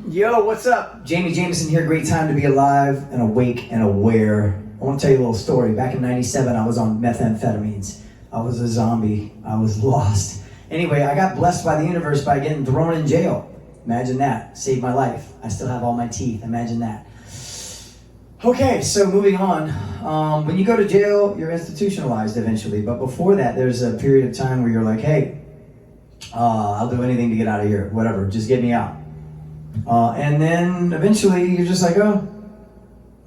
Yo, what's up? Jamie Jameson here. Great time to be alive and awake and aware. I want to tell you a little story. Back in 97, I was on methamphetamines. I was a zombie. I was lost. Anyway, I got blessed by the universe by getting thrown in jail. Imagine that. Saved my life. I still have all my teeth. Imagine that. Okay, so moving on. When you go to jail, you're institutionalized eventually. But before that, there's a period of time where you're like, hey, I'll do anything to get out of here. Whatever, just get me out. And then eventually you're just like, oh,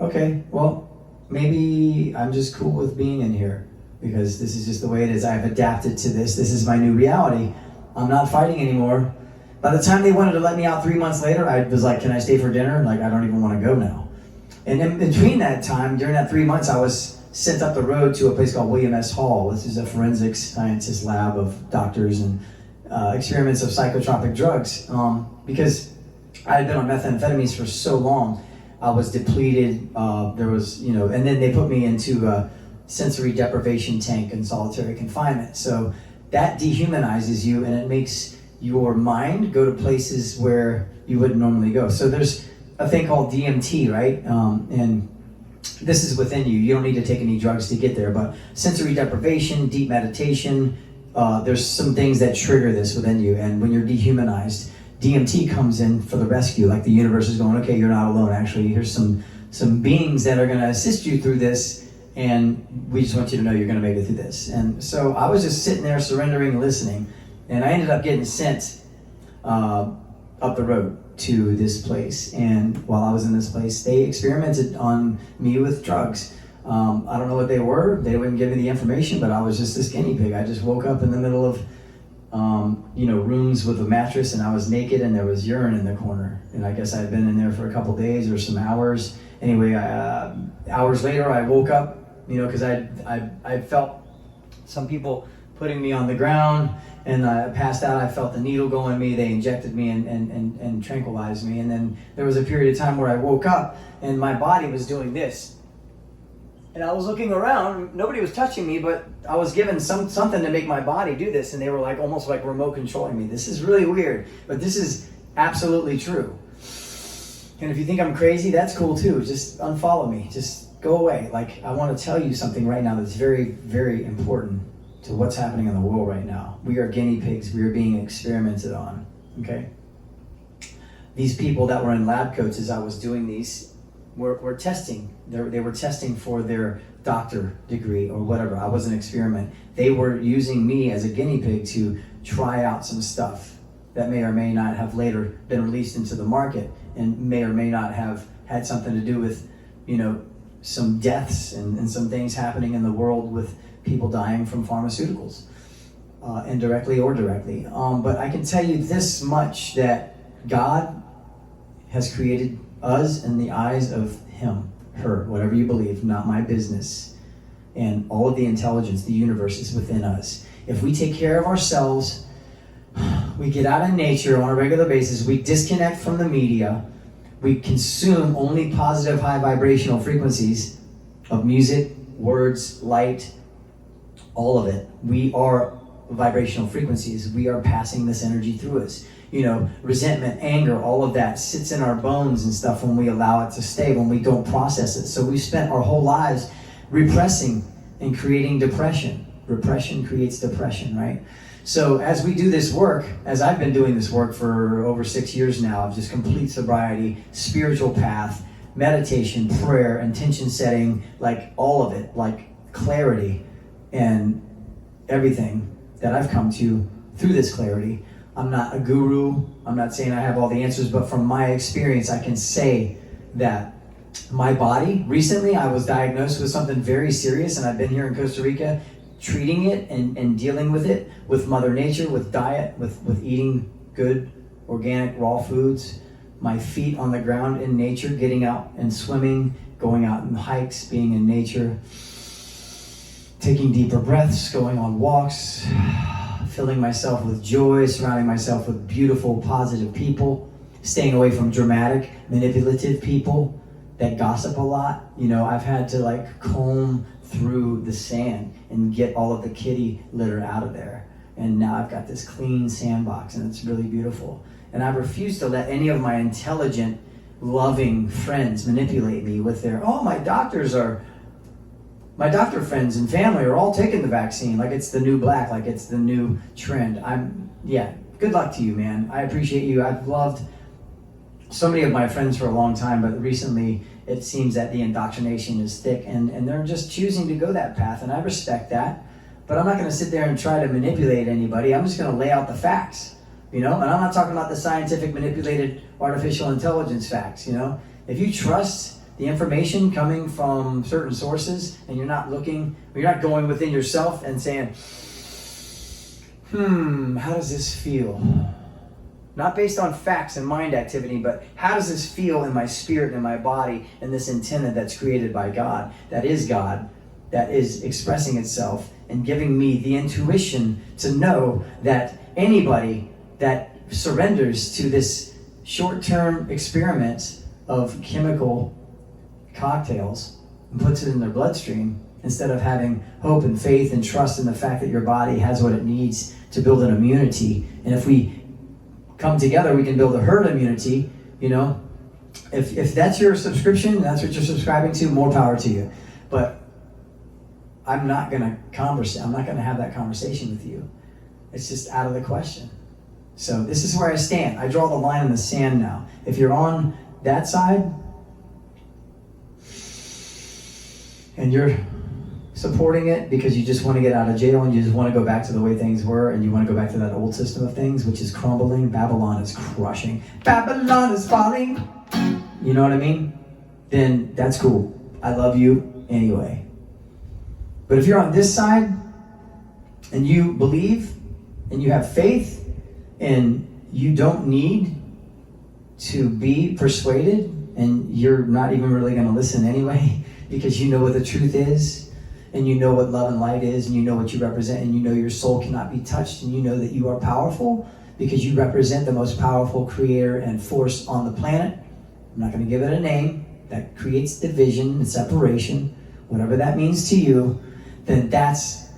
okay, well, maybe I'm just cool with being in here because this is just the way it is. I've adapted to this. This is my new reality. I'm not fighting anymore. By the time they wanted to let me out 3 months later, I was like, can I stay for dinner? Like, I don't even want to go now. And in between that time, during that 3 months, I was sent up the road to a place called William S. Hall. This is a forensics scientist lab of doctors and experiments of psychotropic drugs. Because I had been on methamphetamines for so long, I was depleted. There was, and then they put me into a sensory deprivation tank in solitary confinement. So that dehumanizes you and it makes your mind go to places where you wouldn't normally go. So there's a thing called DMT, right? And this is within you. You don't need to take any drugs to get there, but sensory deprivation, deep meditation, there's some things that trigger this within you. And when you're dehumanized, DMT comes in for the rescue. Like the universe is going, okay, you're not alone. Actually, here's some beings that are going to assist you through this, and we just want you to know you're going to make it through this. And so I was just sitting there surrendering, listening, and I ended up getting sent up the road to this place. And while I was in this place, they experimented on me with drugs. I don't know what they were. They wouldn't give me the information, but I was just this guinea pig. I just woke up in the middle of rooms with a mattress, and I was naked, and there was urine in the corner. And I guess I had been in there for a couple days or some hours. Anyway, hours later, I woke up, because I felt some people putting me on the ground, and I passed out. I felt the needle go in me. They injected me and tranquilized me. And then there was a period of time where I woke up, and my body was doing this. And I was looking around, nobody was touching me, but I was given something to make my body do this, and they were like almost like remote controlling me. This is really weird, but this is absolutely true. And if you think I'm crazy, that's cool too. Just unfollow me, just go away. Like, I want to tell you something right now that's very, very important to what's happening in the world right now. We are guinea pigs, we are being experimented on, okay? These people that were in lab coats as I was doing these, were testing. They were testing for their doctor degree or whatever. I was an experiment. They were using me as a guinea pig to try out some stuff that may or may not have later been released into the market and may or may not have had something to do with, some deaths and some things happening in the world with people dying from pharmaceuticals, indirectly or directly. But I can tell you this much, that God has created us in the eyes of him, her, whatever you believe, not my business. And all of the intelligence, the universe is within us. If we take care of ourselves, we get out in nature on a regular basis, we disconnect from the media, we consume only positive high vibrational frequencies of music, words, light, all of it. We are vibrational frequencies. We are passing this energy through us. Resentment, anger, all of that sits in our bones and stuff when we allow it to stay, when we don't process it. So we've spent our whole lives repressing and creating depression. Repression creates depression, right? So as we do this work, as I've been doing this work for over 6 years now, of just complete sobriety, spiritual path, meditation, prayer, intention setting, like all of it, like clarity and everything that I've come to through this clarity. I'm not a guru. I'm not saying I have all the answers, but from my experience, I can say that my body, recently I was diagnosed with something very serious, and I've been here in Costa Rica treating it and dealing with it, with Mother Nature, with diet, with eating good, organic, raw foods, my feet on the ground in nature, getting out and swimming, going out on hikes, being in nature, taking deeper breaths, going on walks, filling myself with joy, surrounding myself with beautiful, positive people, staying away from dramatic, manipulative people that gossip a lot. I've had to comb through the sand and get all of the kitty litter out of there. And now I've got this clean sandbox, and it's really beautiful. And I refuse to let any of my intelligent, loving friends manipulate me with their, my doctor friends and family are all taking the vaccine like it's the new black, like it's the new trend. Good luck to you, man. I appreciate you. I've loved so many of my friends for a long time, but recently it seems that the indoctrination is thick and they're just choosing to go that path, and I respect that. But I'm not going to sit there and try to manipulate anybody. I'm just going to lay out the facts, and I'm not talking about the scientific manipulated artificial intelligence facts, If you trust the information coming from certain sources and you're not going within yourself and saying, how does this feel? Not based on facts and mind activity, but how does this feel in my spirit and in my body and this antenna that's created by God, that is expressing itself and giving me the intuition to know that anybody that surrenders to this short-term experiment of chemical cocktails and puts it in their bloodstream, instead of having hope and faith and trust in the fact that your body has what it needs to build an immunity. And if we come together, we can build a herd immunity, If that's your subscription, that's what you're subscribing to, more power to you. But I'm not going to have that conversation with you. It's just out of the question. So this is where I stand. I draw the line in the sand now. If you're on that side and you're supporting it because you just want to get out of jail and you just want to go back to the way things were and you want to go back to that old system of things, which is crumbling, Babylon is crushing, Babylon is falling, you know what I mean? Then that's cool. I love you anyway. But if you're on this side and you believe and you have faith and you don't need to be persuaded and you're not even really going to listen anyway because you know what the truth is and you know what love and light is and you know what you represent and you know your soul cannot be touched and you know that you are powerful because you represent the most powerful creator and force on the planet. I'm not going to give it a name that creates division and separation, whatever that means to you, then that's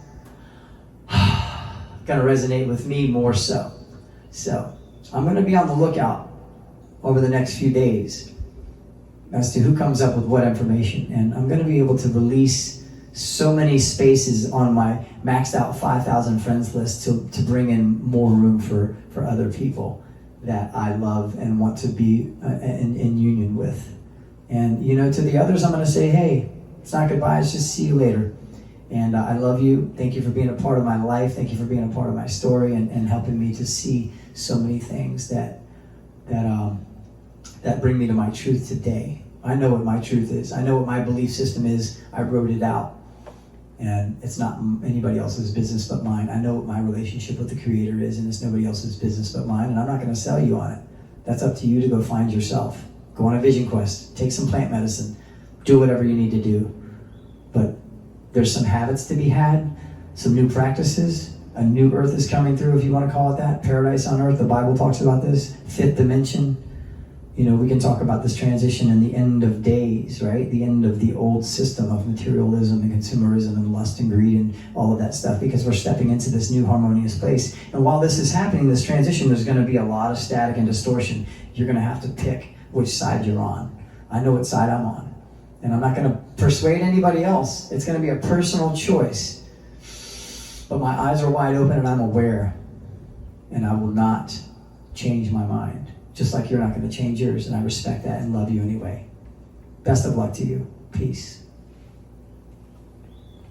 going to resonate with me more so. So I'm going to be on the lookout over the next few days as to who comes up with what information. And I'm going to be able to release so many spaces on my maxed out 5,000 friends list to bring in more room for other people that I love and want to be in union with. And, to the others, I'm going to say, hey, it's not goodbye, it's just see you later. And I love you. Thank you for being a part of my life. Thank you for being a part of my story and helping me to see so many things that bring me to my truth today. I know what my truth is. I know what my belief system is. I wrote it out. And it's not anybody else's business but mine. I know what my relationship with the Creator is, and it's nobody else's business but mine. And I'm not going to sell you on it. That's up to you to go find yourself. Go on a vision quest. Take some plant medicine. Do whatever you need to do. But there's some habits to be had, some new practices. A new earth is coming through, if you want to call it that. Paradise on earth. The Bible talks about this. Fifth dimension. We can talk about this transition in the end of days, right? The end of the old system of materialism and consumerism and lust and greed and all of that stuff, because we're stepping into this new harmonious place. And while this is happening, this transition, there's going to be a lot of static and distortion. You're going to have to pick which side you're on. I know what side I'm on. And I'm not going to persuade anybody else. It's going to be a personal choice. But my eyes are wide open and I'm aware. And I will not change my mind. Just like you're not going to change yours. And I respect that and love you anyway. Best of luck to you. Peace.